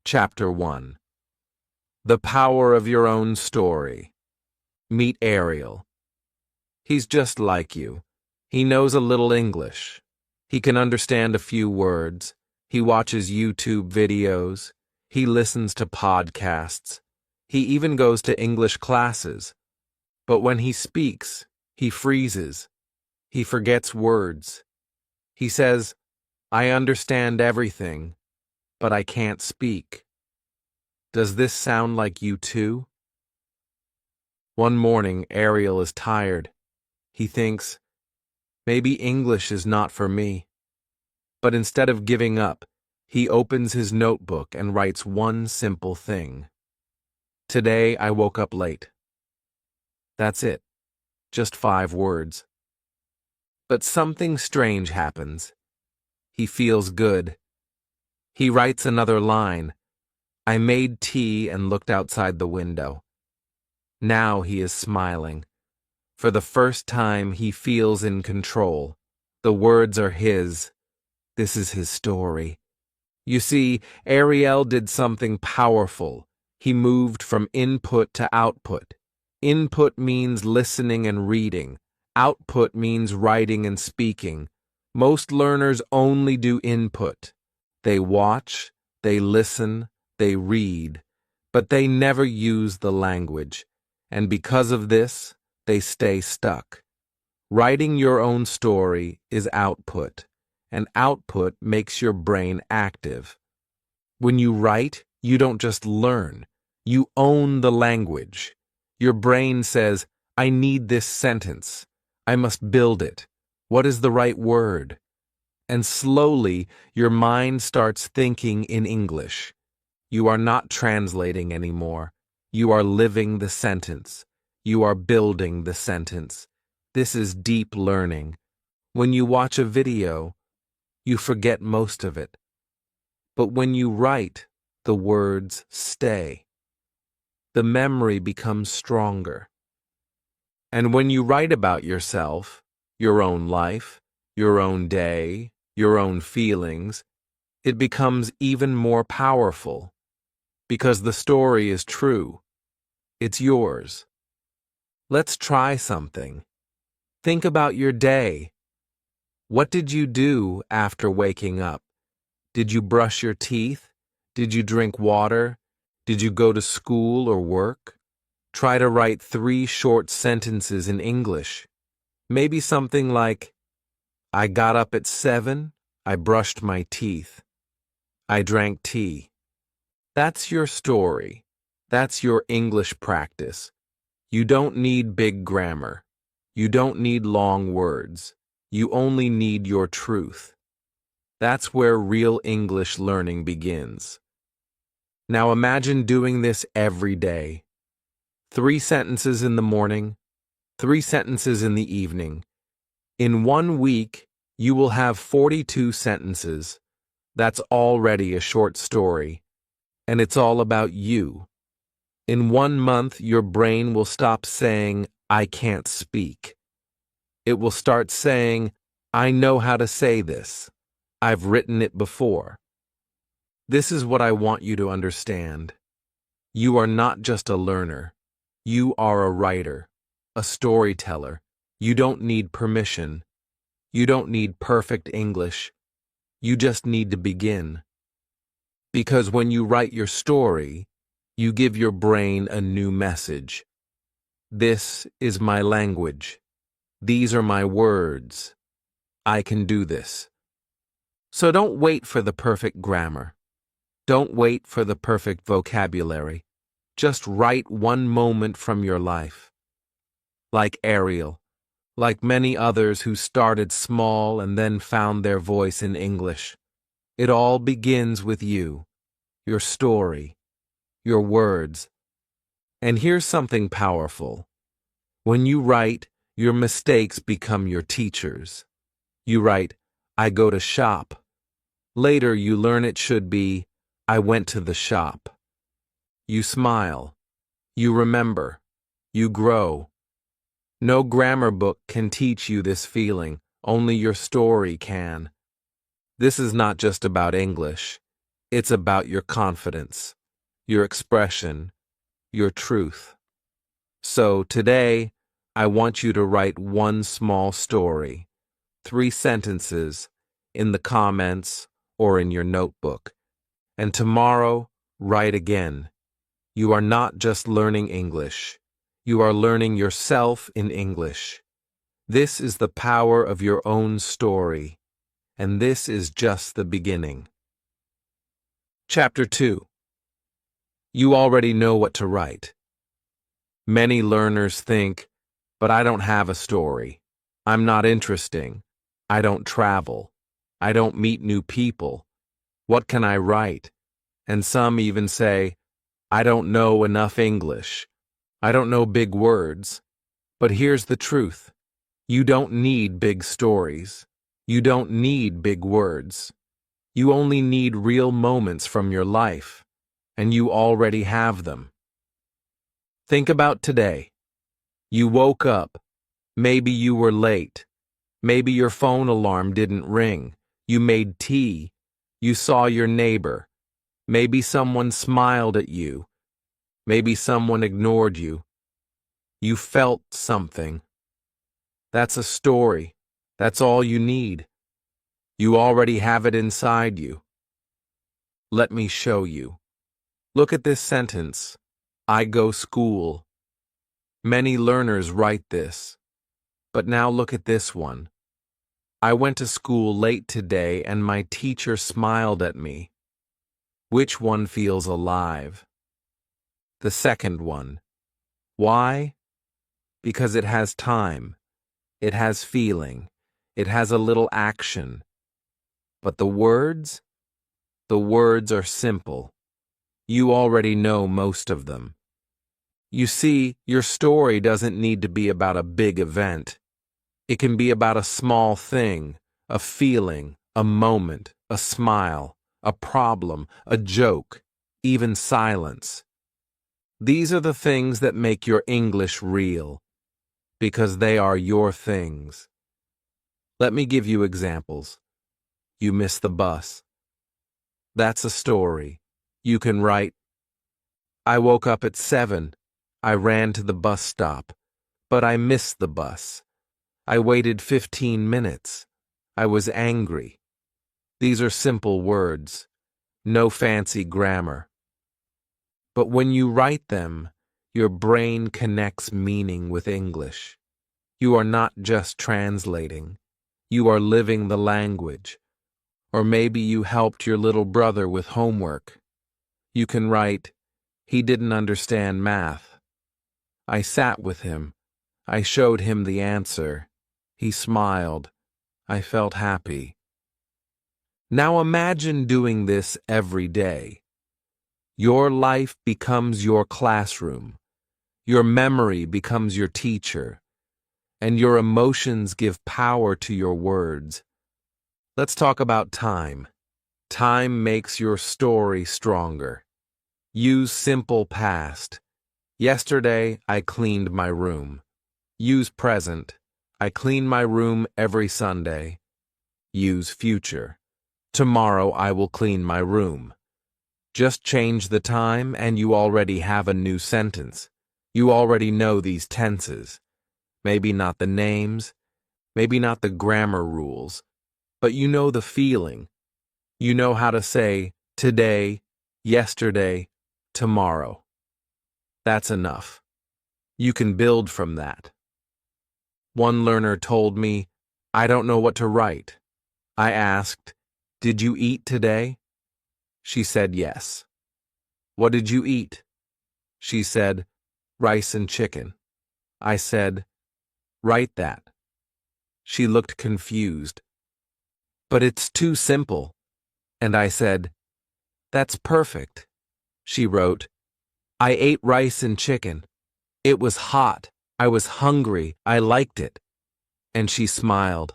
Chapter 1. The Power of Your Own Story. Meet Ariel. He's just like you. He knows a little English. He can understand a few words. He watches YouTube videos. He listens to podcasts. He even goes to English classes. But when he speaks, he freezes. He forgets words. He says, "I understand everything, but I can't speak." Does this sound like you too? One morning, Ariel is tired. He thinks, maybe English is not for me. But instead of giving up, he opens his notebook and writes one simple thing. Today I woke up late. That's it. Just 5 words. But something strange happens. He feels good. He writes another line. I made tea and looked outside the window. Now he is smiling. For the first time, he feels in control. The words are his. This is his story. You see, Ariel did something powerful. He moved from input to output. Input means listening and reading. Output means writing and speaking. Most learners only do input. They watch, they listen, they read, but they never use the language. And because of this, they stay stuck. Writing your own story is output, and output makes your brain active. When you write, you don't just learn. You own the language. Your brain says, I need this sentence. I must build it. What is the right word? And slowly, your mind starts thinking in English. You are not translating anymore. You are living the sentence. You are building the sentence. This is deep learning. When you watch a video, you forget most of it. But when you write, the words stay. The memory becomes stronger. And when you write about yourself, your own life, your own day, your own feelings, it becomes even more powerful. Because the story is true. It's yours. Let's try something. Think about your day. What did you do after waking up? Did you brush your teeth? Did you drink water? Did you go to school or work? Try to write 3 short sentences in English. Maybe something like, I got up at 7, I brushed my teeth. I drank tea. That's your story. That's your English practice. You don't need big grammar. You don't need long words. You only need your truth. That's where real English learning begins. Now imagine doing this every day. 3 sentences in the morning, 3 sentences in the evening. In 1 week, you will have 42 sentences. That's already a short story. And it's all about you. In 1 month, your brain will stop saying, I can't speak. It will start saying, I know how to say this. I've written it before. This is what I want you to understand. You are not just a learner. You are a writer, a storyteller. You don't need permission. You don't need perfect English. You just need to begin. Because when you write your story, you give your brain a new message. This is my language. These are my words. I can do this. So don't wait for the perfect grammar. Don't wait for the perfect vocabulary. Just write one moment from your life. Like Ariel, like many others who started small and then found their voice in English. It all begins with you, your story, your words. And here's something powerful. When you write, your mistakes become your teachers. You write, I go to shop. Later you learn it should be, I went to the shop. You smile. You remember. You grow. No grammar book can teach you this feeling. Only your story can. This is not just about English. It's about your confidence, your expression, your truth. So today, I want you to write one small story, 3 sentences, in the comments or in your notebook. And tomorrow, write again. You are not just learning English. You are learning yourself in English. This is the power of your own story, and this is just the beginning. Chapter 2. You already know what to write. Many learners think, but I don't have a story. I'm not interesting. I don't travel. I don't meet new people. What can I write? And some even say, I don't know enough English. I don't know big words. But here's the truth. You don't need big stories. You don't need big words. You only need real moments from your life, and you already have them. Think about today. You woke up. Maybe you were late. Maybe your phone alarm didn't ring. You made tea. You saw your neighbor. Maybe someone smiled at you. Maybe someone ignored you. You felt something. That's a story. That's all you need. You already have it inside you. Let me show you. Look at this sentence. I go school. Many learners write this. But now look at this one. I went to school late today and my teacher smiled at me. Which one feels alive? The second one. Why? Because it has time. It has feeling. It has a little action. But the words? The words are simple. You already know most of them. You see, your story doesn't need to be about a big event. It can be about a small thing, a feeling, a moment, a smile, a problem, a joke, even silence. These are the things that make your English real, because they are your things. Let me give you examples. You miss the bus. That's a story. You can write, I woke up at 7. I ran to the bus stop, but I missed the bus. I waited 15 minutes. I was angry. These are simple words, no fancy grammar. But when you write them, your brain connects meaning with English. You are not just translating. You are living the language. Or maybe you helped your little brother with homework. You can write, he didn't understand math. I sat with him. I showed him the answer. He smiled. I felt happy. Now imagine doing this every day. Your life becomes your classroom. Your memory becomes your teacher. And your emotions give power to your words. Let's talk about time. Time makes your story stronger. Use simple past. Yesterday, I cleaned my room. Use present. I clean my room every Sunday. Use future. Tomorrow I will clean my room. Just change the time and you already have a new sentence. You already know these tenses. Maybe not the names, maybe not the grammar rules, but you know the feeling. You know how to say today, yesterday, tomorrow. That's enough. You can build from that. One learner told me, I don't know what to write. I asked, did you eat today? She said yes. What did you eat? She said, rice and chicken. I said, write that. She looked confused. But it's too simple. And I said, that's perfect. She wrote, I ate rice and chicken. It was hot. I was hungry. I liked it. And she smiled.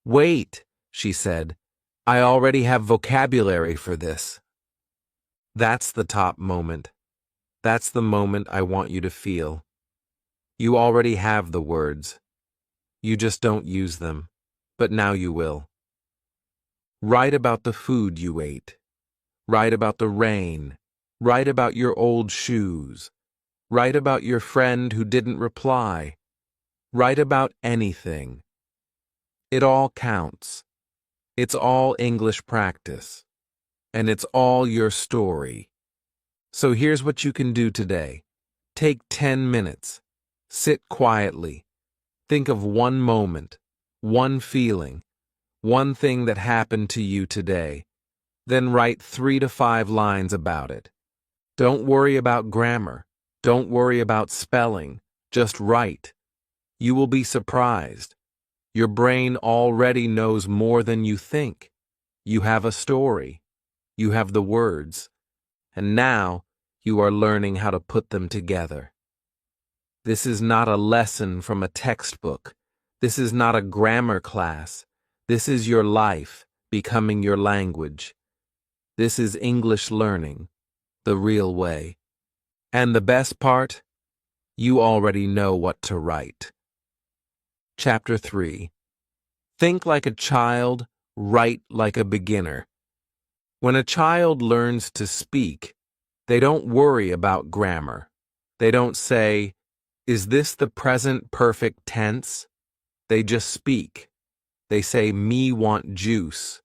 Wait, she said. I already have vocabulary for this. That's the top moment. That's the moment I want you to feel. You already have the words. You just don't use them. But now you will. Write about the food you ate. Write about the rain. Write about your old shoes. Write about your friend who didn't reply. Write about anything. It all counts. It's all English practice. And it's all your story. So here's what you can do today. Take 10 minutes. Sit quietly. Think of one moment, one feeling, one thing that happened to you today. Then write 3 to 5 lines about it. Don't worry about grammar. Don't worry about spelling. Just write. You will be surprised. Your brain already knows more than you think. You have a story. You have the words. And now you are learning how to put them together. This is not a lesson from a textbook. This is not a grammar class. This is your life becoming your language. This is English learning, the real way. And the best part? You already know what to write. Chapter 3. Think like a child, write like a beginner. When a child learns to speak, they don't worry about grammar. They don't say, "Is this the present perfect tense?" They just speak. They say, "Me want juice."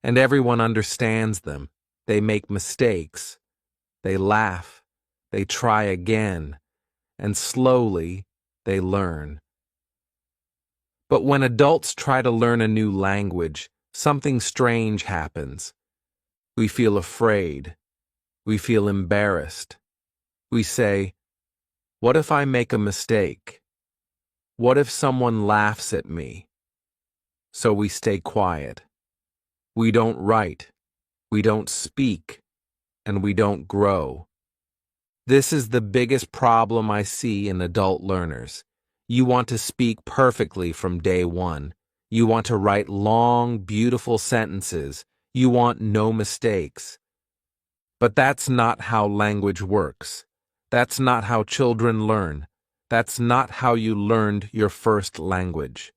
And everyone understands them. They make mistakes. They laugh. They try again. And slowly, they learn. But when adults try to learn a new language, something strange happens. We feel afraid. We feel embarrassed. We say, "What if I make a mistake? What if someone laughs at me?" So we stay quiet. We don't write. We don't speak. And we don't grow. This is the biggest problem I see in adult learners. You want to speak perfectly from day one. You want to write long, beautiful sentences. You want no mistakes. But that's not how language works. That's not how children learn. That's not how you learned your first language.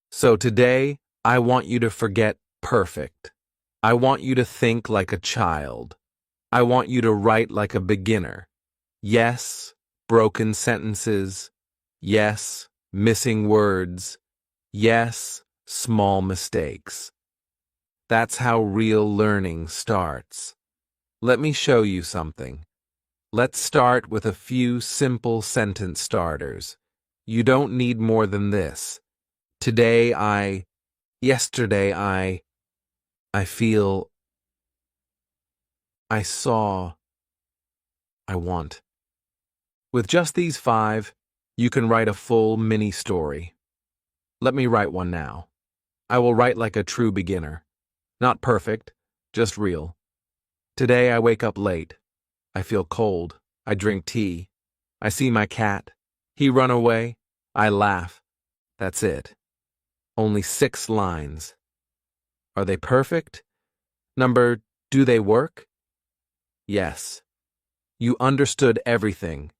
So today, I want you to forget perfect. I want you to think like a child. I want you to write like a beginner. Yes, broken sentences. Yes, missing words. Yes, small mistakes. That's how real learning starts. Let me show you something. Let's start with a few simple sentence starters. You don't need more than this. Today yesterday I feel, I saw, I want. With just these 5, you can write a full mini story. Let me write one now. I will write like a true beginner. Not perfect, just real. Today I wake up late. I feel cold. I drink tea. I see my cat. He run away. I laugh. That's it. Only 6 lines. Are they perfect? Number, do they work? Yes. You understood everything.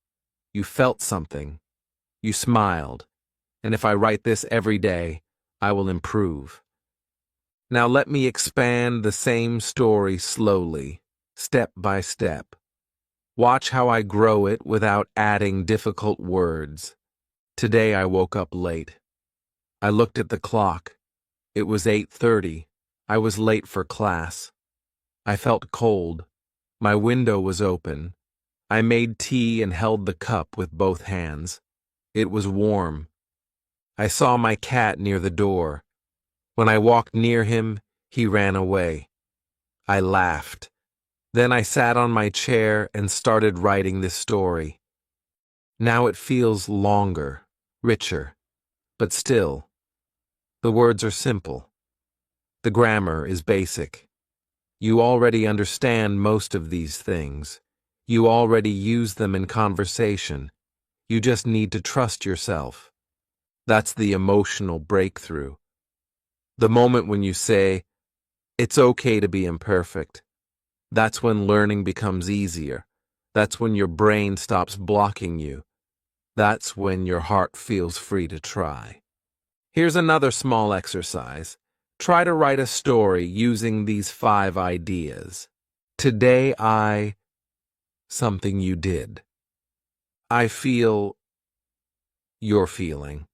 You felt something. You smiled. And if I write this every day, I will improve. Now let me expand the same story slowly, step by step. Watch how I grow it without adding difficult words. Today I woke up late. I looked at the clock. It was 8:30. I was late for class. I felt cold. My window was open. I made tea and held the cup with both hands. It was warm. I saw my cat near the door. When I walked near him, he ran away. I laughed. Then I sat on my chair and started writing this story. Now it feels longer, richer, but still, the words are simple. The grammar is basic. You already understand most of these things. You already use them in conversation. You just need to trust yourself. That's the emotional breakthrough. The moment when you say, "It's okay to be imperfect." That's when learning becomes easier. That's when your brain stops blocking you. That's when your heart feels free to try. Here's another small exercise. Try to write a story using these 5 ideas. Today something you did. I feel you're feeling.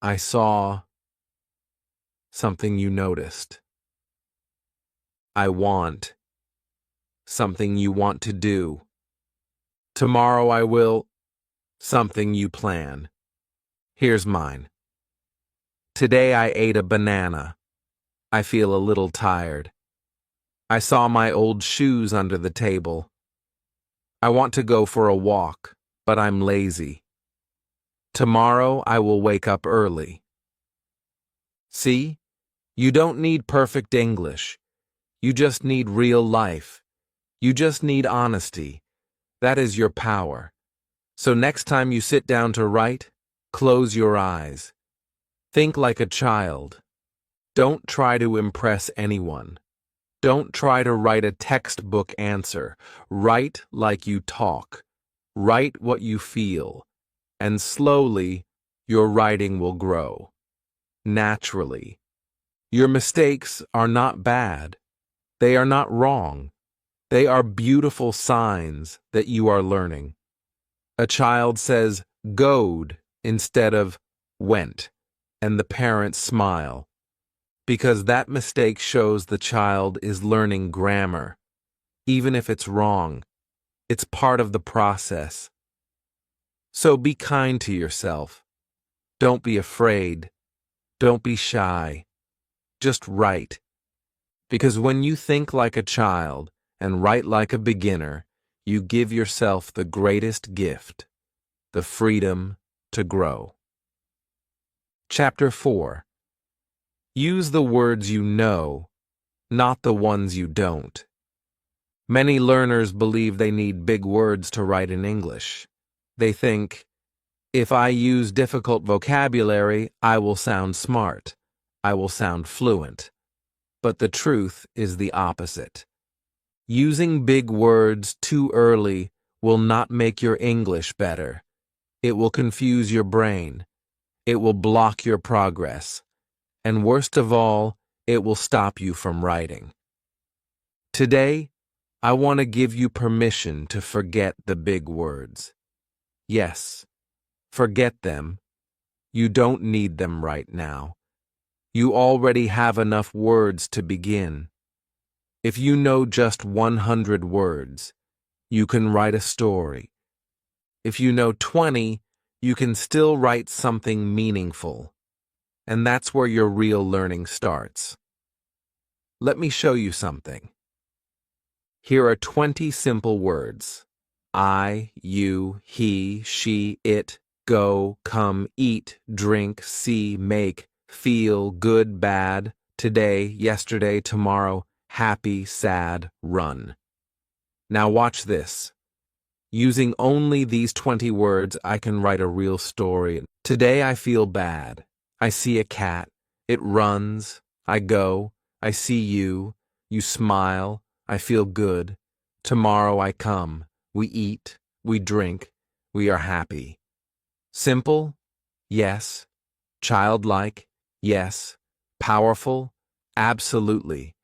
I saw something you noticed. I want something you want to do. Tomorrow I will something you plan. Here's mine. Today I ate a banana. I feel a little tired. I saw my old shoes under the table. I want to go for a walk, but I'm lazy. Tomorrow I will wake up early. See? You don't need perfect English. You just need real life. You just need honesty. That is your power. So next time you sit down to write, close your eyes. Think like a child. Don't try to impress anyone. Don't try to write a textbook answer. Write like you talk. Write what you feel. And slowly, your writing will grow. Naturally. Your mistakes are not bad. They are not wrong. They are beautiful signs that you are learning. A child says "goed" instead of "went," and the parents smile, because that mistake shows the child is learning grammar. Even if it's wrong, it's part of the process. So be kind to yourself. Don't be afraid. Don't be shy. Just write. Because when you think like a child and write like a beginner, you give yourself the greatest gift, the freedom to grow. Chapter 4. Use the words you know, not the ones you don't. Many learners believe they need big words to write in English. They think, if I use difficult vocabulary, I will sound smart. I will sound fluent. But the truth is the opposite. Using big words too early will not make your English better. It will confuse your brain. It will block your progress. And worst of all, it will stop you from writing. Today, I want to give you permission to forget the big words. Yes, forget them. You don't need them right now. You already have enough words to begin. If you know just 100 words, you can write a story. If you know 20, you can still write something meaningful. And that's where your real learning starts. Let me show you something. Here are 20 simple words. I, you, he, she, it, go, come, eat, drink, see, make, feel, good, bad, today, yesterday, tomorrow, happy, sad, run. Now watch this. Using only these 20 words, I can write a real story. Today I feel bad. I see a cat. It runs. I go. I see you. You smile. I feel good. Tomorrow I come. We eat. We drink. We are happy. Simple? Yes. Childlike? Yes. Powerful? Absolutely.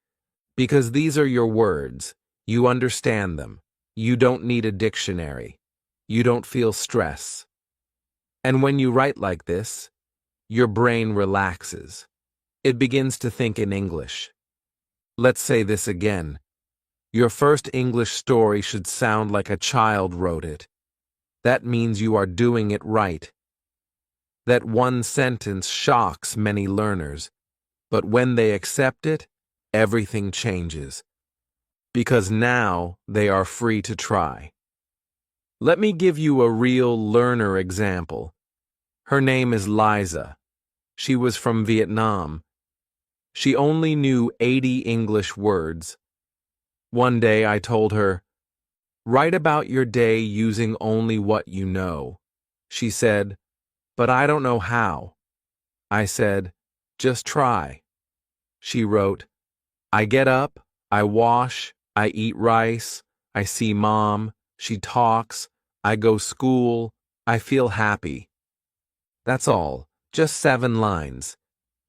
Because these are your words. You understand them. You don't need a dictionary. You don't feel stress. And when you write like this, your brain relaxes. It begins to think in English. Let's say this again. Your first English story should sound like a child wrote it. That means you are doing it right. That one sentence shocks many learners, but when they accept it, everything changes. Because now they are free to try. Let me give you a real learner example. Her name is Liza. She was from Vietnam. She only knew 80 English words. One day I told her, "Write about your day using only what you know." She said, "But I don't know how." I said, "Just try." She wrote, "I get up, I wash, I eat rice, I see mom, she talks, I go school, I feel happy." That's all, just 7 lines.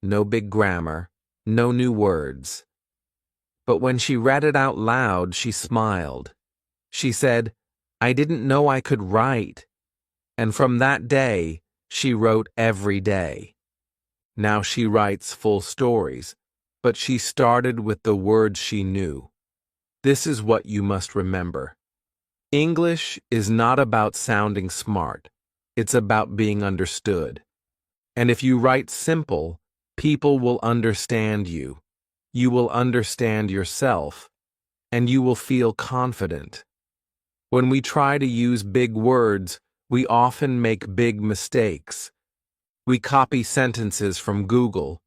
No big grammar, no new words. But when she read it out loud, she smiled. She said, "I didn't know I could write." And from that day, she wrote every day. Now she writes full stories, but she started with the words she knew. This is what you must remember. English is not about sounding smart. It's about being understood. And if you write simple, people will understand you. You will understand yourself, and you will feel confident. When we try to use big words, we often make big mistakes. We copy sentences from Google.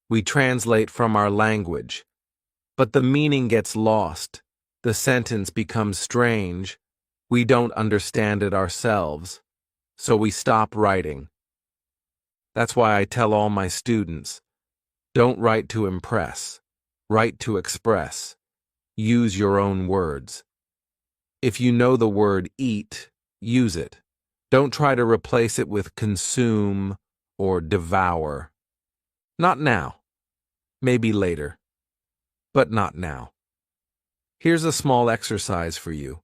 We translate from our language. But the meaning gets lost. The sentence becomes strange. We don't understand it ourselves. So we stop writing. That's why I tell all my students, don't write to impress. Write to express. Use your own words. If you know the word eat, use it. Don't try to replace it with consume or devour. Not now. Maybe later. But not now. Here's a small exercise for you.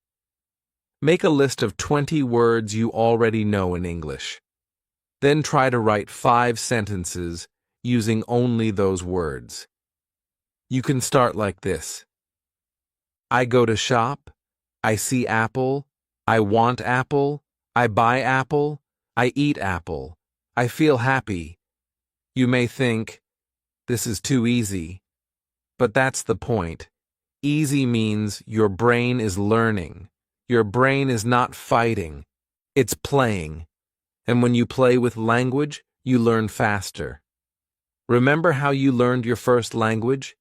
Make a list of 20 words you already know in English. Then try to write 5 sentences using only those words. You can start like this. I go to shop. I see apple. I want apple. I buy apple. I eat apple. I feel happy. You may think, this is too easy. But that's the point. Easy means your brain is learning. Your brain is not fighting. It's playing. And when you play with language, you learn faster. Remember how you learned your first language?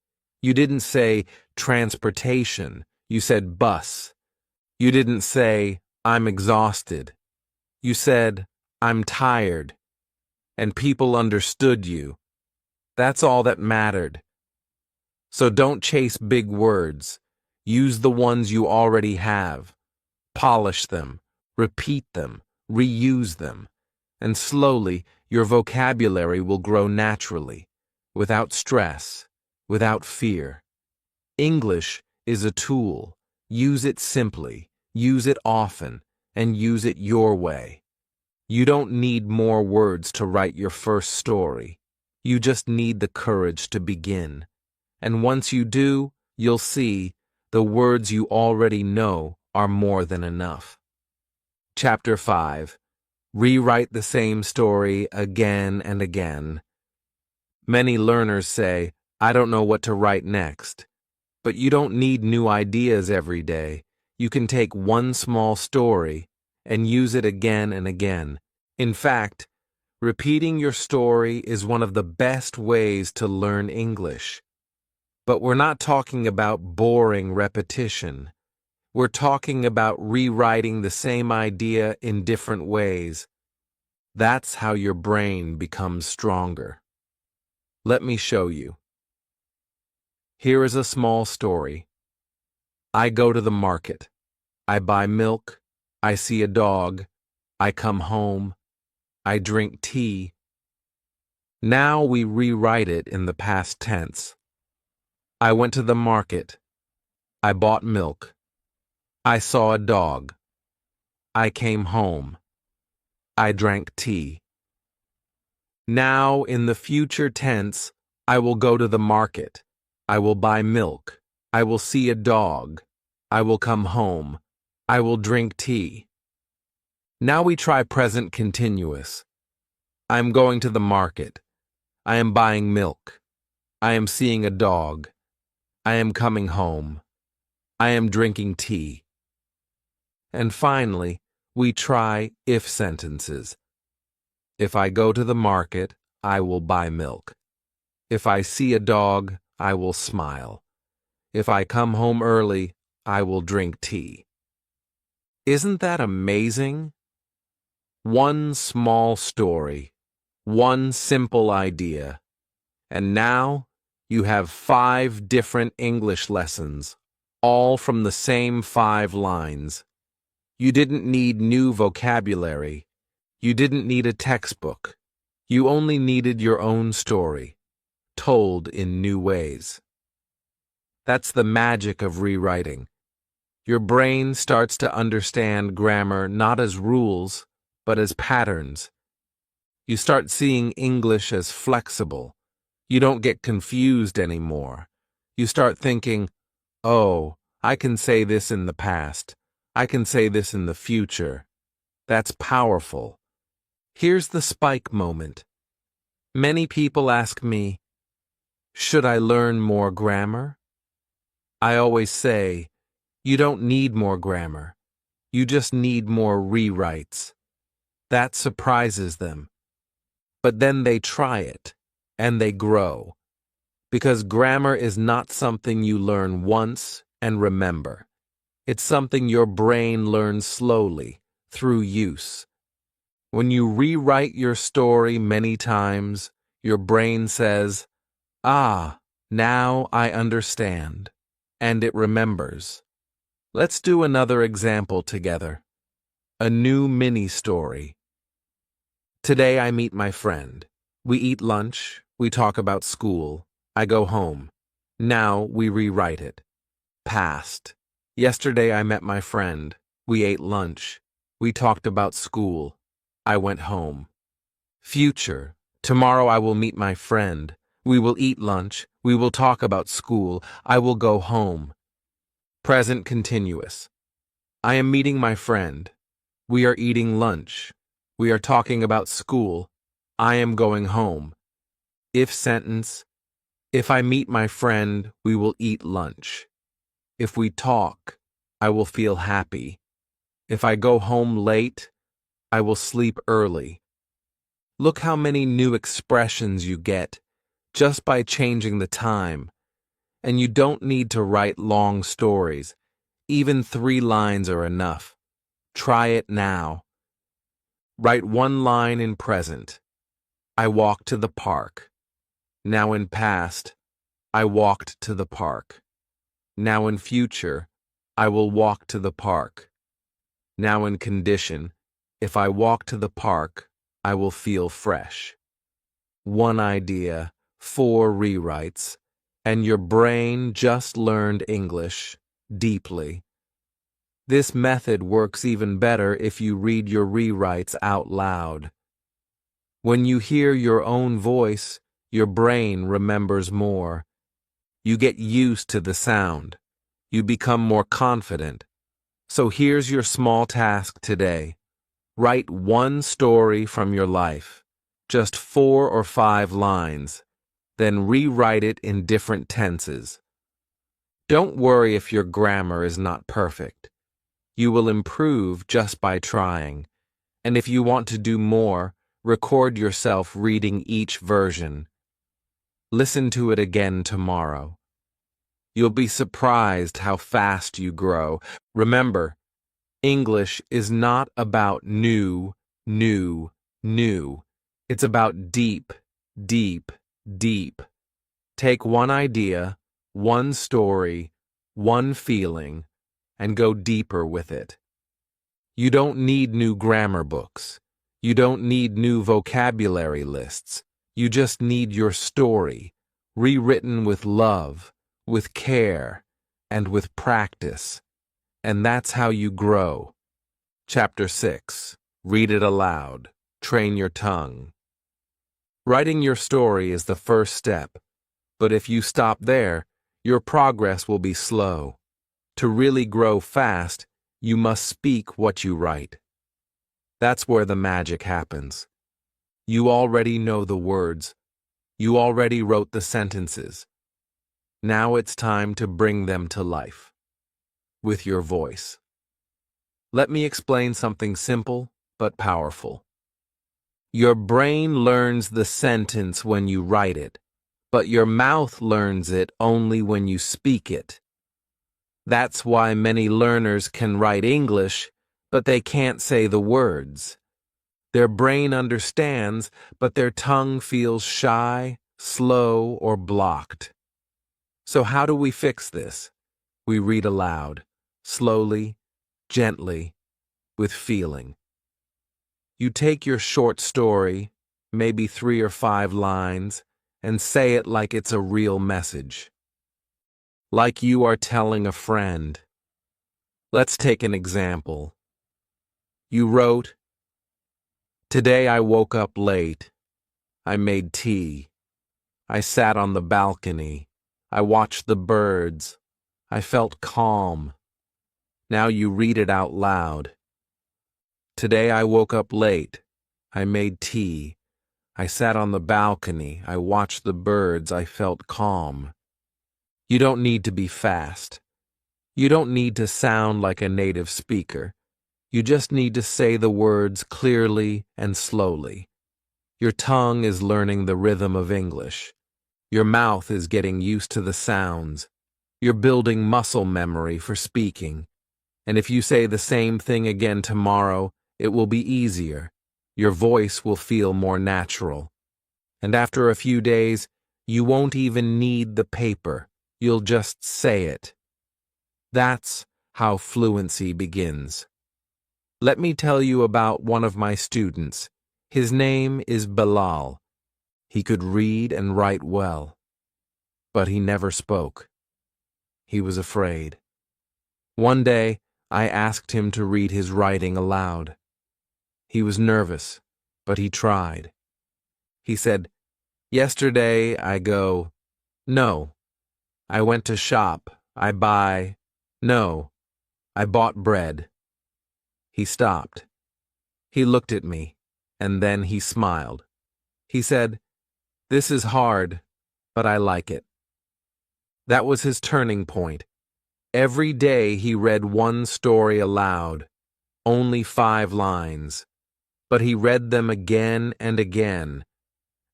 You didn't say transportation. You said bus. You didn't say, I'm exhausted. You said, I'm tired. And people understood you. That's all that mattered. So don't chase big words. Use the ones you already have. Polish them, repeat them, reuse them. And slowly, your vocabulary will grow naturally, without stress, without fear. English is a tool. Use it simply, use it often, and use it your way. You don't need more words to write your first story. You just need the courage to begin. And once you do, you'll see the words you already know are more than enough. Chapter 5. Rewrite the same story again and again. Many learners say, I don't know what to write next. But you don't need new ideas every day. You can take one small story and use it again and again. In fact, repeating your story is one of the best ways to learn English. But we're not talking about boring repetition. We're talking about rewriting the same idea in different ways. That's how your brain becomes stronger. Let me show you. Here is a small story. I go to the market. I buy milk. I see a dog. I come home. I drink tea. Now we rewrite it in the past tense. I went to the market. I bought milk. I saw a dog. I came home. I drank tea. Now in the future tense, I will go to the market. I will buy milk. I will see a dog. I will come home. I will drink tea. Now we try present continuous. I am going to the market. I am buying milk. I am seeing a dog. I am coming home. I am drinking tea. And finally, we try if sentences. If I go to the market, I will buy milk. If I see a dog, I will smile. If I come home early, I will drink tea. Isn't that amazing? One small story, one simple idea, and now you have 5 different English lessons, all from the same 5 lines. You didn't need new vocabulary. You didn't need a textbook. You only needed your own story, told in new ways. That's the magic of rewriting. Your brain starts to understand grammar not as rules, but as patterns. You start seeing English as flexible. You don't get confused anymore. You start thinking, oh, I can say this in the past. I can say this in the future. That's powerful. Here's the spike moment. Many people ask me, should I learn more grammar? I always say, you don't need more grammar. You just need more rewrites. That surprises them. But then they try it, and they grow. Because grammar is not something you learn once and remember. It's something your brain learns slowly, through use. When you rewrite your story many times, your brain says, ah, now I understand, and it remembers. Let's do another example together. A new mini-story. Today I meet my friend. We eat lunch, we talk about school, I go home. Now we rewrite it. Past. Yesterday I met my friend. We ate lunch. We talked about school. I went home. Future. Tomorrow I will meet my friend. We will eat lunch. We will talk about school. I will go home. Present continuous. I am meeting my friend. We are eating lunch. We are talking about school. I am going home. If sentence. If I meet my friend, we will eat lunch. If we talk, I will feel happy. If I go home late, I will sleep early. Look how many new expressions you get just by changing the time. And you don't need to write long stories. Even 3 lines are enough. Try it now. Write 1 line in present. I walked to the park. Now in past, I walked to the park. Now in future, I will walk to the park. Now in condition, if I walk to the park, I will feel fresh. 1 idea, 4 rewrites, and your brain just learned English deeply. This method works even better if you read your rewrites out loud. When you hear your own voice, your brain remembers more. You get used to the sound. You become more confident. So here's your small task today. Write 1 story from your life, just 4 or 5 lines, then rewrite it in different tenses. Don't worry if your grammar is not perfect. You will improve just by trying. And if you want to do more, record yourself reading each version. Listen to it again tomorrow. You'll be surprised how fast you grow. Remember, English is not about new. It's about deep. Take 1 idea, 1 story, 1 feeling, and go deeper with it. You don't need new grammar books. You don't need new vocabulary lists. You just need your story, rewritten with love, with care, and with practice. And that's how you grow. Chapter 6. Read it aloud. Train your tongue. Writing your story is the first step, but if you stop there, your progress will be slow. To really grow fast, you must speak what you write. That's where the magic happens. You already know the words. You already wrote the sentences. Now it's time to bring them to life. With your voice. Let me explain something simple but powerful. Your brain learns the sentence when you write it, but your mouth learns it only when you speak it. That's why many learners can write English, but they can't say the words. Their brain understands, but their tongue feels shy, slow, or blocked. So how do we fix this? We read aloud, slowly, gently, with feeling. You take your short story, maybe 3 or 5 lines, and say it like it's a real message. like you are telling a friend. Let's take an example. You wrote, "Today I woke up late. I made tea. I sat on the balcony. I watched the birds. I felt calm." Now you read it out loud. Today I woke up late. I made tea. I sat on the balcony. I watched the birds. I felt calm. You don't need to be fast. You don't need to sound like a native speaker. You just need to say the words clearly and slowly. Your tongue is learning the rhythm of English. Your mouth is getting used to the sounds. You're building muscle memory for speaking. And if you say the same thing again tomorrow, it will be easier. Your voice will feel more natural. And after a few days, you won't even need the paper. You'll just say it. That's how fluency begins. Let me tell you about one of my students. His name is Bilal. He could read and write well, but he never spoke. He was afraid. One day, I asked him to read his writing aloud. He was nervous, but he tried. He said, "Yesterday I go, no. I went to shop, I buy, no. I bought bread." He stopped. He looked at me, and then he smiled. He said, "This is hard, but I like it." That was his turning point. Every day he read one story aloud, only 5 lines. But he read them again and again,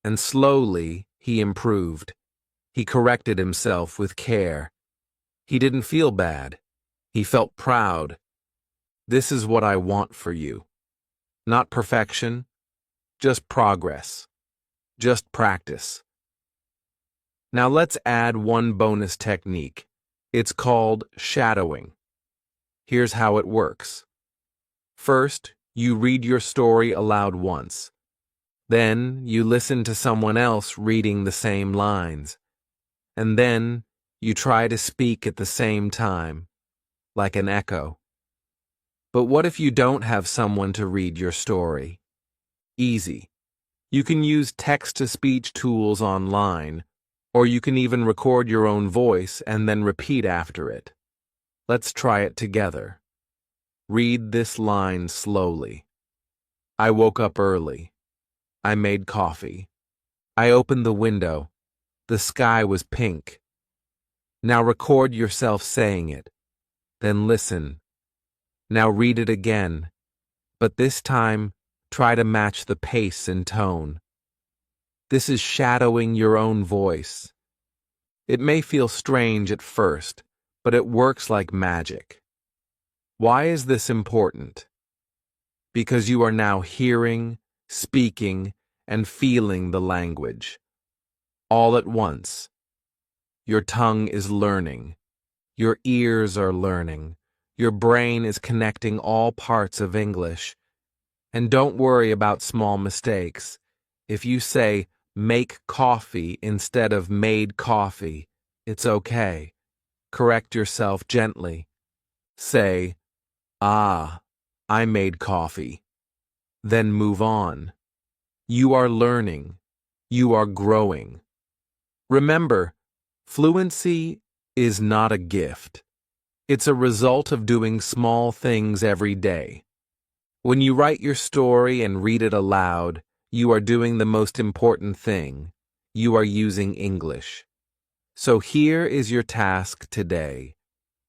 and slowly he improved. He corrected himself with care. He didn't feel bad. He felt proud. This is what I want for you. Not perfection, just progress. Just practice. Now let's add one bonus technique. It's called shadowing. Here's how it works. First, you read your story aloud once. Then, you listen to someone else reading the same lines. And then, you try to speak at the same time, like an echo. But what if you don't have someone to read your story? Easy. You can use text-to-speech tools online, or you can even record your own voice and then repeat after it. Let's try it together. Read this line slowly. I woke up early. I made coffee. I opened the window. The sky was pink. Now record yourself saying it. Then listen. Now read it again, but this time try to match the pace and tone. This is shadowing your own voice. It may feel strange at first, but it works like magic. Why is this important? Because you are now hearing, speaking, and feeling the language. All at once. Your tongue is learning. Your ears are learning. Your brain is connecting all parts of English. And don't worry about small mistakes. If you say, "make coffee" instead of "made coffee," it's okay. Correct yourself gently. Say, "Ah, I made coffee." Then move on. You are learning. You are growing. Remember, fluency is not a gift. It's a result of doing small things every day. When you write your story and read it aloud, you are doing the most important thing. You are using English. So here is your task today.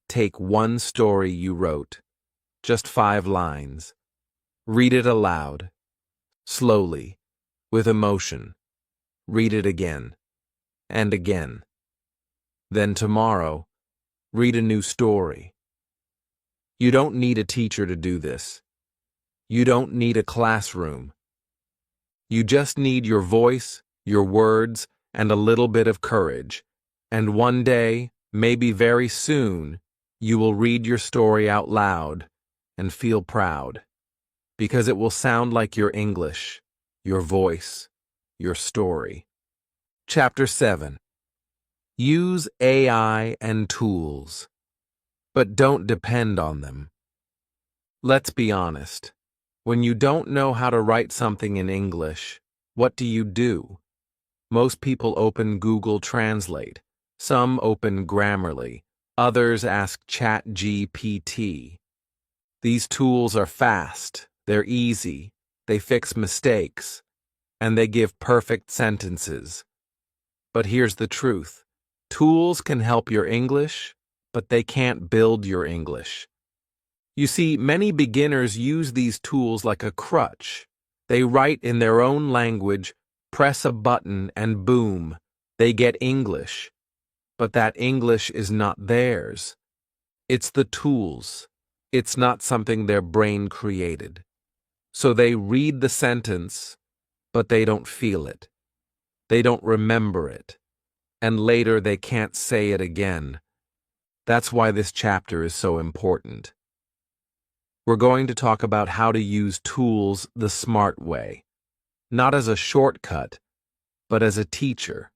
Take one story you wrote, just 5 lines. Read it aloud, slowly, with emotion. Read it again, and again. Then tomorrow, read a new story. You don't need a teacher to do this. You don't need a classroom. You just need your voice, your words, and a little bit of courage. And one day, maybe very soon, you will read your story out loud and feel proud. Because it will sound like your English, your voice, your story. Chapter 7. Use AI and tools, but don't depend on them. Let's be honest. When you don't know how to write something in English, what do? Most people open Google Translate. Some open Grammarly. Others ask ChatGPT. These tools are fast, they're easy, they fix mistakes, and they give perfect sentences. But here's the truth. Tools can help your English, but they can't build your English. You see, many beginners use these tools like a crutch. They write in their own language, press a button, and boom, they get English. But that English is not theirs. It's the tools. It's not something their brain created. So they read the sentence, but they don't feel it. They don't remember it. And later they can't say it again. That's why this chapter is so important. We're going to talk about how to use tools the smart way. Not as a shortcut, but as a teacher.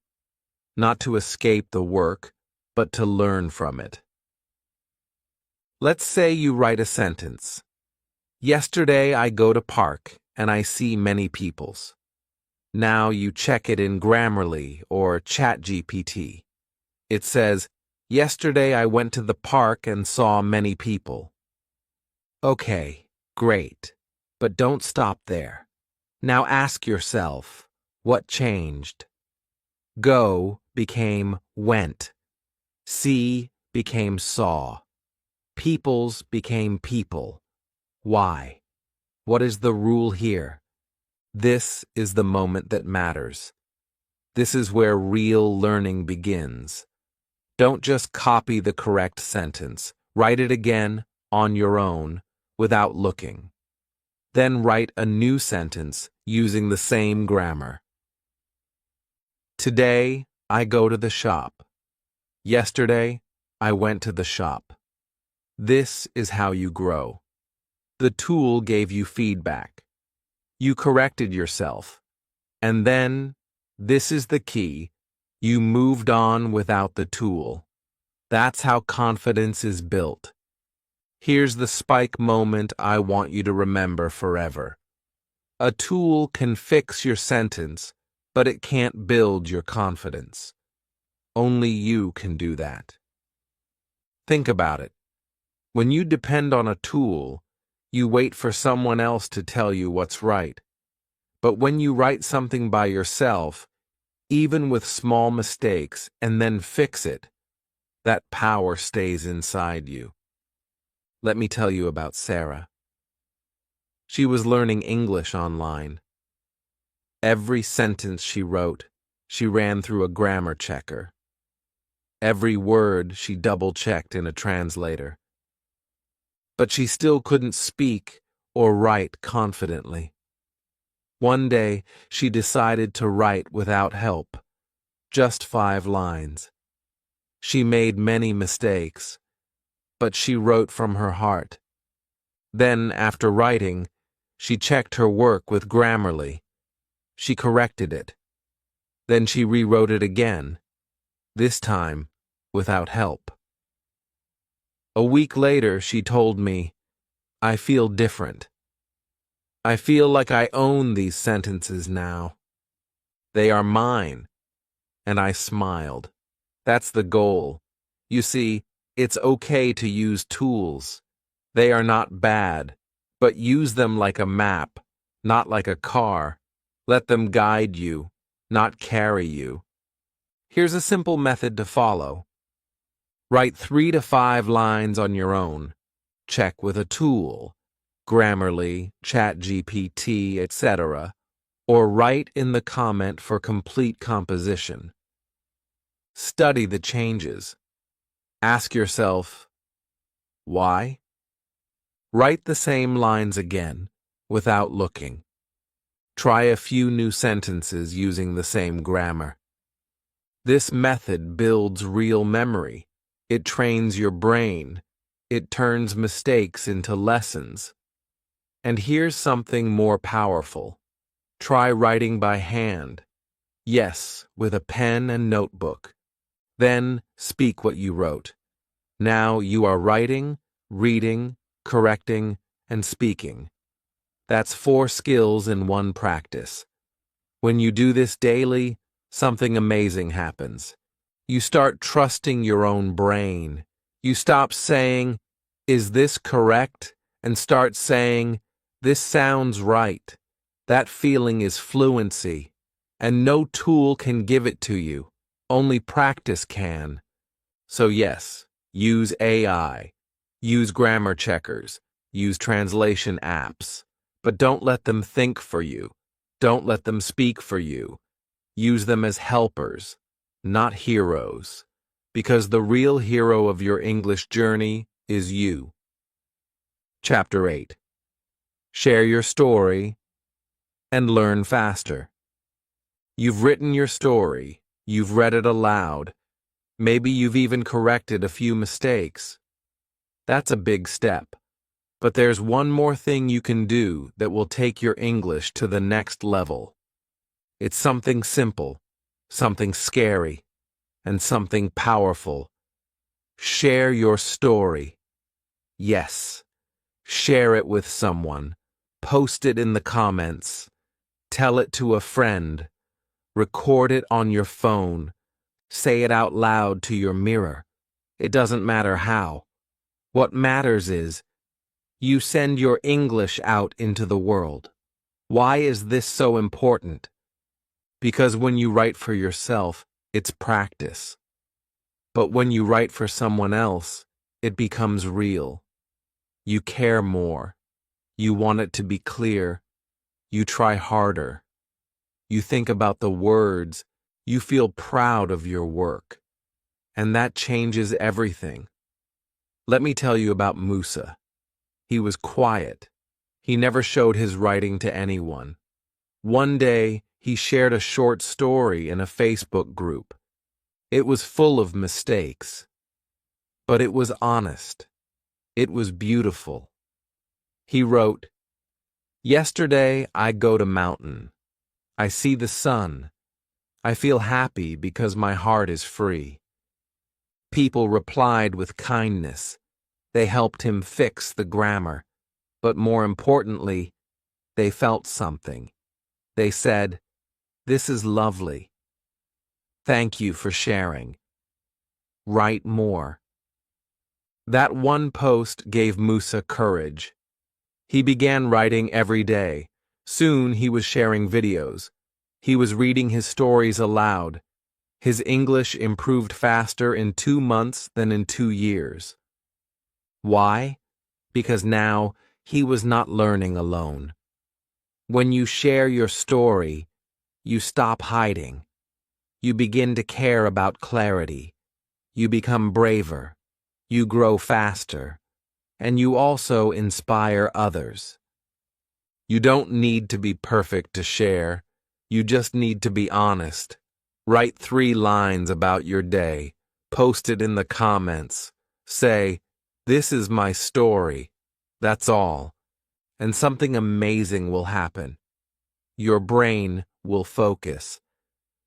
Not to escape the work, but to learn from it. Let's say you write a sentence. Yesterday I go to park and I see many peoples. Now you check it in Grammarly or ChatGPT. It says, yesterday I went to the park and saw many people. Okay, great. But don't stop there. Now ask yourself, what changed? Go became went. See became saw. Peoples became people. Why? What is the rule here? This is the moment that matters. This is where real learning begins. Don't just copy the correct sentence. Write it again, on your own, without looking. Then write a new sentence using the same grammar. Today, I go to the shop. Yesterday, I went to the shop. This is how you grow. The tool gave you feedback. You corrected yourself. And then, this is the key, you moved on without the tool. That's how confidence is built. Here's the spike moment I want you to remember forever. A tool can fix your sentence, but it can't build your confidence. Only you can do that. Think about it. When you depend on a tool, you wait for someone else to tell you what's right. But when you write something by yourself, even with small mistakes, and then fix it, that power stays inside you. Let me tell you about Sarah. She was learning English online. Every sentence she wrote, she ran through a grammar checker. Every word she double-checked in a translator. But she still couldn't speak or write confidently. One day, she decided to write without help, just 5 lines. She made many mistakes, but she wrote from her heart. Then, after writing, she checked her work with Grammarly. She corrected it. Then she rewrote it again, this time without help. A week later, she told me, I feel different. I feel like I own these sentences now. They are mine. And I smiled. That's the goal. You see, it's okay to use tools. They are not bad, but use them like a map, not like a car. Let them guide you, not carry you. Here's a simple method to follow. Write 3 to 5 lines on your own. Check with a tool, Grammarly, ChatGPT, etc., or write in the comment for complete composition. Study the changes. Ask yourself, why? Write the same lines again, without looking. Try a few new sentences using the same grammar. This method builds real memory. It trains your brain. It turns mistakes into lessons. And here's something more powerful. Try writing by hand. Yes, with a pen and notebook. Then speak what you wrote. Now you are writing, reading, correcting, and speaking. That's 4 skills in one practice. When you do this daily, something amazing happens. You start trusting your own brain. You stop saying, "Is this correct?" and start saying, "This sounds right." That feeling is fluency, and no tool can give it to you. Only practice can. So yes, use AI, use grammar checkers, use translation apps, but don't let them think for you. Don't let them speak for you. Use them as helpers, not heroes, because the real hero of your English journey is you. Chapter 8. Share your story and learn faster. You've written your story, you've read it aloud, maybe you've even corrected a few mistakes. That's a big step. But there's one more thing you can do that will take your English to the next level. It's something simple, something scary, and something powerful. Share your story. Yes, share it with someone. Post it in the comments. Tell it to a friend. Record it on your phone. Say it out loud to your mirror. It doesn't matter how. What matters is you send your English out into the world. Why is this so important? Because when you write for yourself, it's practice. But when you write for someone else, it becomes real. You care more. You want it to be clear. You try harder. You think about the words. You feel proud of your work. And that changes everything. Let me tell you about Musa. He was quiet. He never showed his writing to anyone. One day, he shared a short story in a Facebook group. It was full of mistakes. But it was honest. It was beautiful. He wrote, "Yesterday I go to mountain. I see the sun. I feel happy because my heart is free." People replied with kindness. They helped him fix the grammar. But more importantly, they felt something. They said, "This is lovely. Thank you for sharing. Write more." That one post gave Musa courage. He began writing every day. Soon he was sharing videos. He was reading his stories aloud. His English improved faster in 2 months than in 2 years. Why? Because now he was not learning alone. When you share your story, you stop hiding. You begin to care about clarity. You become braver. You grow faster. And you also inspire others. You don't need to be perfect to share. You just need to be honest. Write 3 lines about your day. Post it in the comments. Say, "This is my story." That's all. And something amazing will happen. Your brain will focus.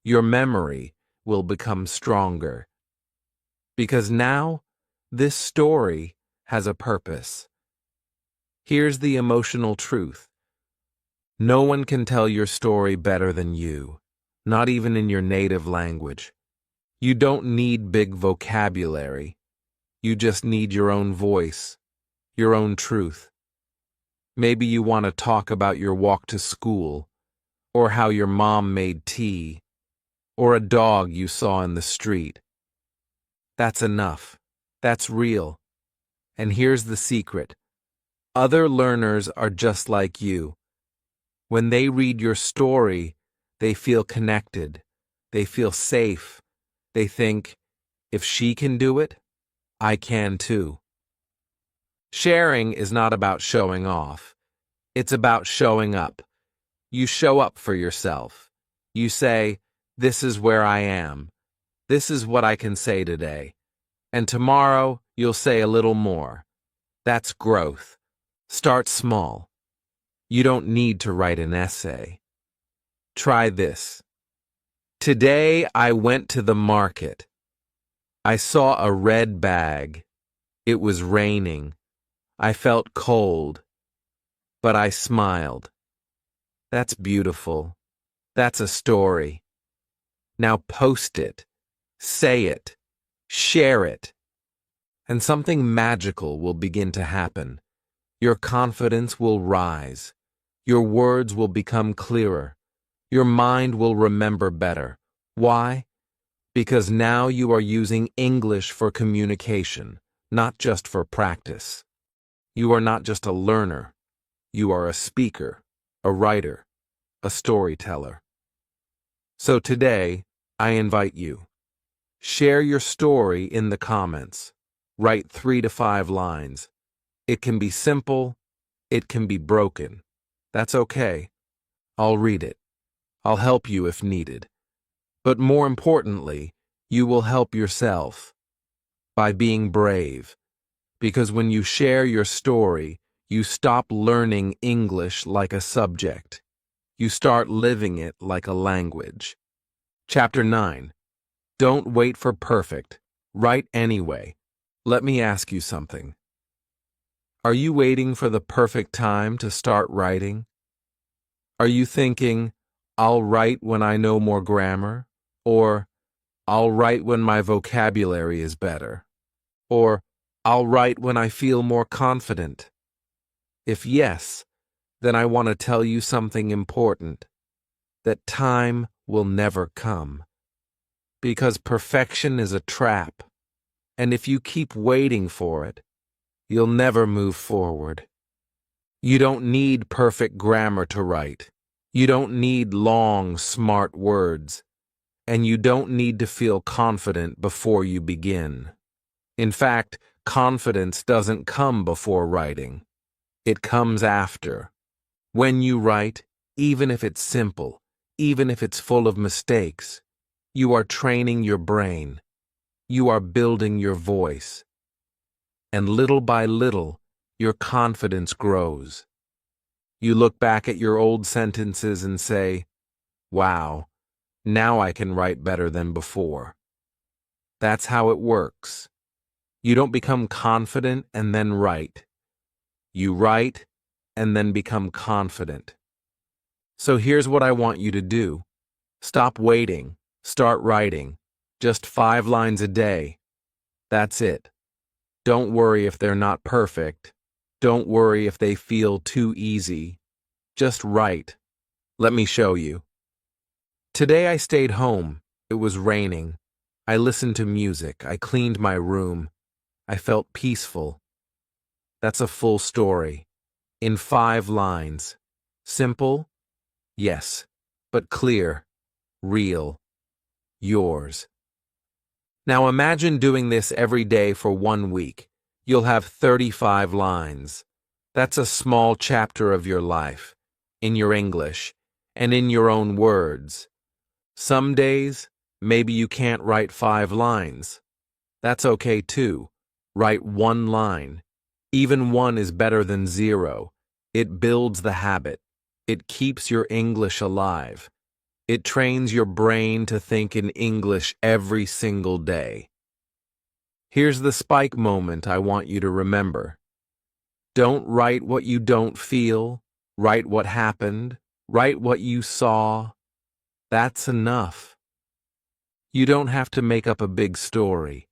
Your memory will become stronger. Because now, this story has a purpose. Here's the emotional truth. No one can tell your story better than you, not even in your native language. You don't need big vocabulary. You just need your own voice, your own truth. Maybe you want to talk about your walk to school, or how your mom made tea, or a dog you saw in the street. That's enough. That's real. And here's the secret. Other learners are just like you. When they read your story, they feel connected. They feel safe. They think, if she can do it, I can too. Sharing is not about showing off. It's about showing up. You show up for yourself. You say, "This is where I am. This is what I can say today." And tomorrow, you'll say a little more. That's growth. Start small. You don't need to write an essay. Try this. Today I went to the market. I saw a red bag. It was raining. I felt cold, but I smiled. That's beautiful. That's a story. Now post it, say it, share it, and something magical will begin to happen. Your confidence will rise. Your words will become clearer. Your mind will remember better. Why? Because now you are using English for communication, not just for practice. You are not just a learner. You are a speaker, a writer, a storyteller. So today, I invite you. Share your story in the comments. Write 3 to 5 lines. It can be simple. It can be broken. That's okay. I'll read it. I'll help you if needed. But more importantly, you will help yourself by being brave. Because when you share your story, you stop learning English like a subject. You start living it like a language. Chapter 9. Don't wait for perfect. Write anyway. Let me ask you something. Are you waiting for the perfect time to start writing? Are you thinking, I'll write when I know more grammar? Or, I'll write when my vocabulary is better? Or, I'll write when I feel more confident? If yes, then I want to tell you something important. That time will never come. Because perfection is a trap. And if you keep waiting for it, you'll never move forward. You don't need perfect grammar to write. You don't need long, smart words. And you don't need to feel confident before you begin. In fact, confidence doesn't come before writing. It comes after. When you write, even if it's simple, even if it's full of mistakes, you are training your brain. You are building your voice. And little by little, your confidence grows. You look back at your old sentences and say, wow, now I can write better than before. That's how it works. You don't become confident and then write. You write and then become confident. So here's what I want you to do. Stop waiting. Start writing. Just 5 lines a day. That's it. Don't worry if they're not perfect. Don't worry if they feel too easy. Just write. Let me show you. Today I stayed home. It was raining. I listened to music. I cleaned my room. I felt peaceful. That's a full story. In 5 lines. Simple? Yes. But clear. Real. Yours. Now imagine doing this every day for 1 week. You'll have 35 lines. That's a small chapter of your life, in your English, and in your own words. Some days, maybe you can't write 5 lines. That's okay too. Write 1 line. Even 1 is better than 0. It builds the habit. It keeps your English alive. It trains your brain to think in English every single day. Here's the spike moment I want you to remember. Don't write what you don't feel. Write what happened. Write what you saw. That's enough. You don't have to make up a big story.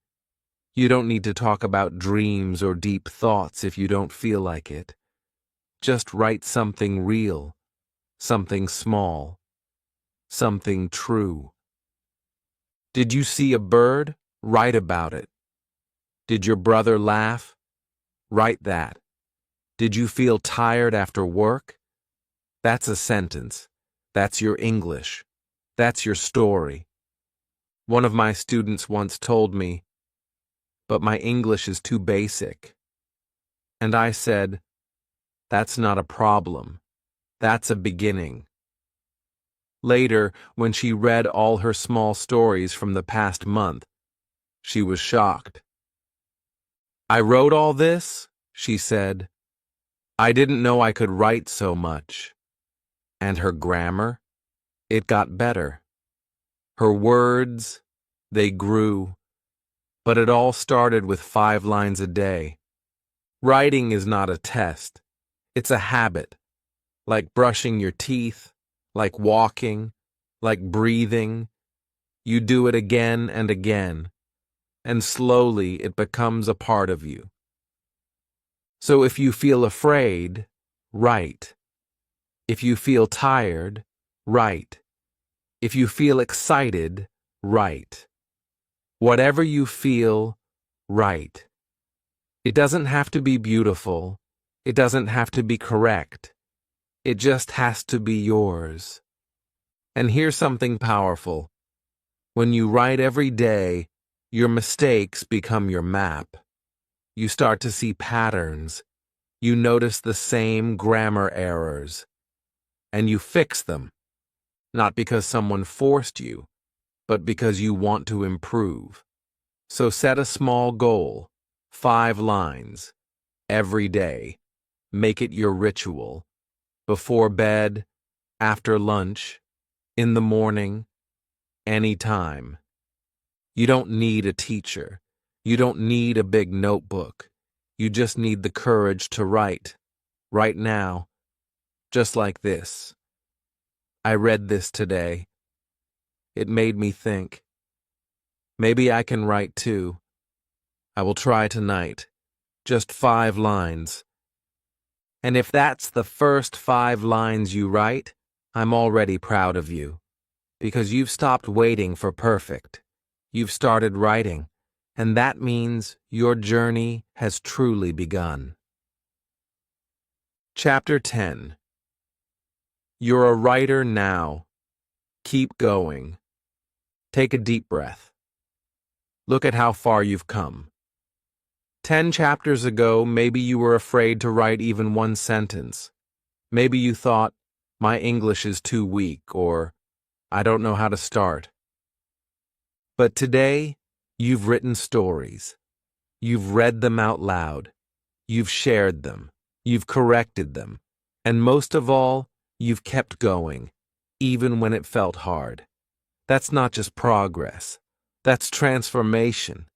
You don't need to talk about dreams or deep thoughts if you don't feel like it. Just write something real, something small, something true. Did you see a bird? Write about it. Did your brother laugh? Write that. Did you feel tired after work? That's a sentence. That's your English. That's your story. One of my students once told me, but my English is too basic. And I said, that's not a problem. That's a beginning. Later, when she read all her small stories from the past month, she was shocked. I wrote all this, she said. I didn't know I could write so much. And her grammar? It got better. Her words, they grew. But it all started with 5 lines a day. Writing is not a test. It's a habit, like brushing your teeth, like walking, like breathing. You do it again and again, and slowly it becomes a part of you. So if you feel afraid, write. If you feel tired, write. If you feel excited, write. Whatever you feel, write. It doesn't have to be beautiful. It doesn't have to be correct. It just has to be yours. And here's something powerful. When you write every day, your mistakes become your map. You start to see patterns. You notice the same grammar errors. And you fix them. Not because someone forced you, but because you want to improve. So set a small goal, 5 lines, every day. Make it your ritual. Before bed, after lunch, in the morning, anytime. You don't need a teacher. You don't need a big notebook. You just need the courage to write, right now, just like this. I read this today. It made me think. Maybe I can write too. I will try tonight. Just 5 lines. And if that's the first 5 lines you write, I'm already proud of you. Because you've stopped waiting for perfect. You've started writing, and that means your journey has truly begun. Chapter 10. You're a writer now. Keep going. Take a deep breath. Look at how far you've come. 10 chapters ago, maybe you were afraid to write even one sentence. Maybe you thought, my English is too weak, or I don't know how to start. But today, you've written stories. You've read them out loud. You've shared them. You've corrected them. And most of all, you've kept going, even when it felt hard. That's not just progress. That's transformation.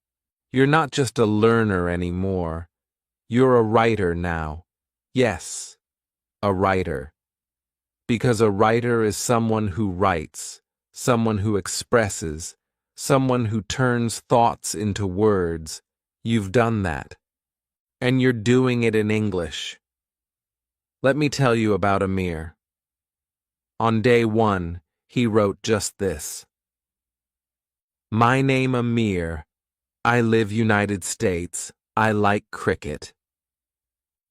You're not just a learner anymore. You're a writer now. Yes, a writer. Because a writer is someone who writes, someone who expresses, someone who turns thoughts into words. You've done that. And you're doing it in English. Let me tell you about Amir. On day 1, he wrote just this. My name Amir. I live United States. I like cricket.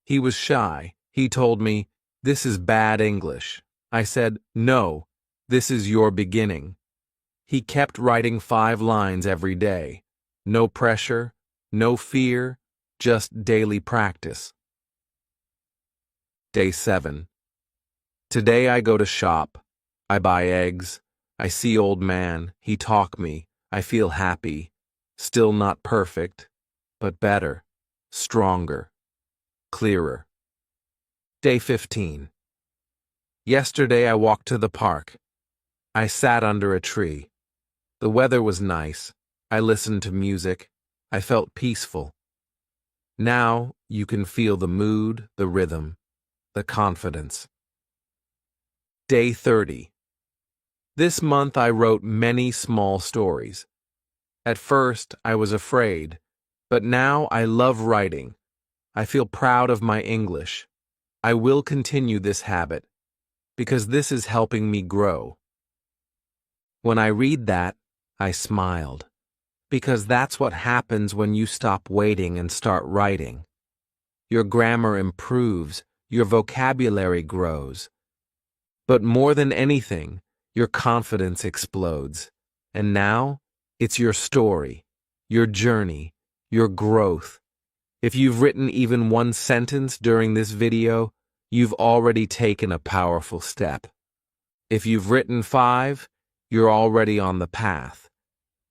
He was shy. He told me, this is bad English. I said, no, this is your beginning. He kept writing 5 lines every day. No pressure, no fear, just daily practice. Day 7. Today I go to shop. I buy eggs. I see old man. He talk me. I feel happy. Still not perfect, but better, stronger, clearer. Day 15. Yesterday I walked to the park. I sat under a tree. The weather was nice. I listened to music. I felt peaceful. Now you can feel the mood, the rhythm, the confidence. Day 30. This month I wrote many small stories. At first I was afraid, but now I love writing. I feel proud of my English. I will continue this habit, because this is helping me grow. When I read that, I smiled, because that's what happens when you stop waiting and start writing. Your grammar improves, your vocabulary grows. But more than anything, your confidence explodes. And now, it's your story, your journey, your growth. If you've written even one sentence during this video, you've already taken a powerful step. If you've written 5, you're already on the path.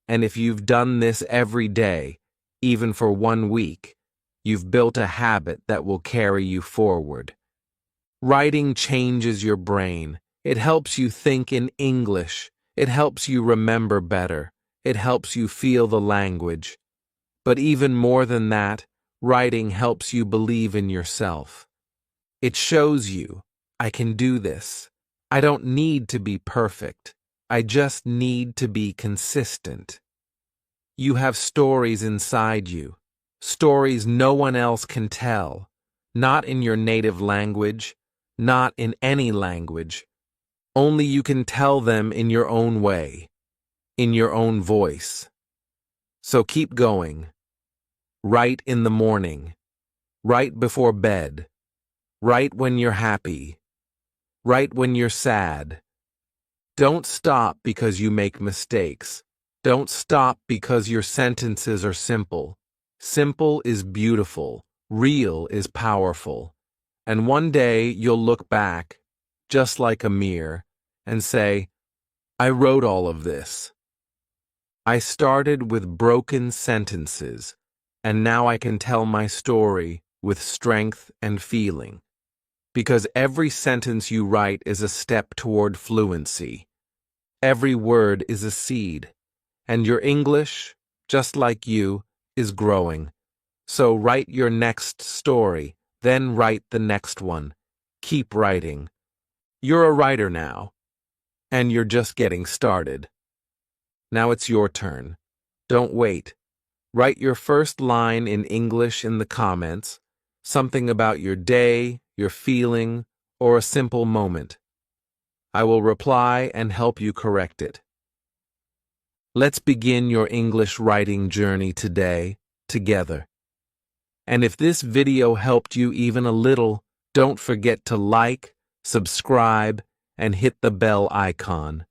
And if you've done this every day, even for 1 week, you've built a habit that will carry you forward. Writing changes your brain. It helps you think in English. It helps you remember better. It helps you feel the language. But even more than that, writing helps you believe in yourself. It shows you, I can do this. I don't need to be perfect. I just need to be consistent. You have stories inside you, stories no one else can tell, not in your native language, not in any language. Only you can tell them in your own way, in your own voice. So keep going. Write in the morning. Write before bed. Write when you're happy. Write when you're sad. Don't stop because you make mistakes. Don't stop because your sentences are simple. Simple is beautiful. Real is powerful. And one day you'll look back, just like a mirror, and say, I wrote all of this. I started with broken sentences, and now I can tell my story with strength and feeling. Because every sentence you write is a step toward fluency. Every word is a seed, and your English, just like you, is growing. So write your next story, then write the next one. Keep writing. You're a writer now, and you're just getting started. Now it's your turn. Don't wait. Write your first line in English in the comments, something about your day, your feeling, or a simple moment. I will reply and help you correct it. Let's begin your English writing journey today, together. And if this video helped you even a little, don't forget to like, subscribe, and hit the bell icon.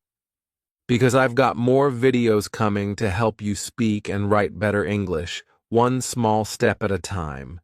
Because I've got more videos coming to help you speak and write better English, one small step at a time.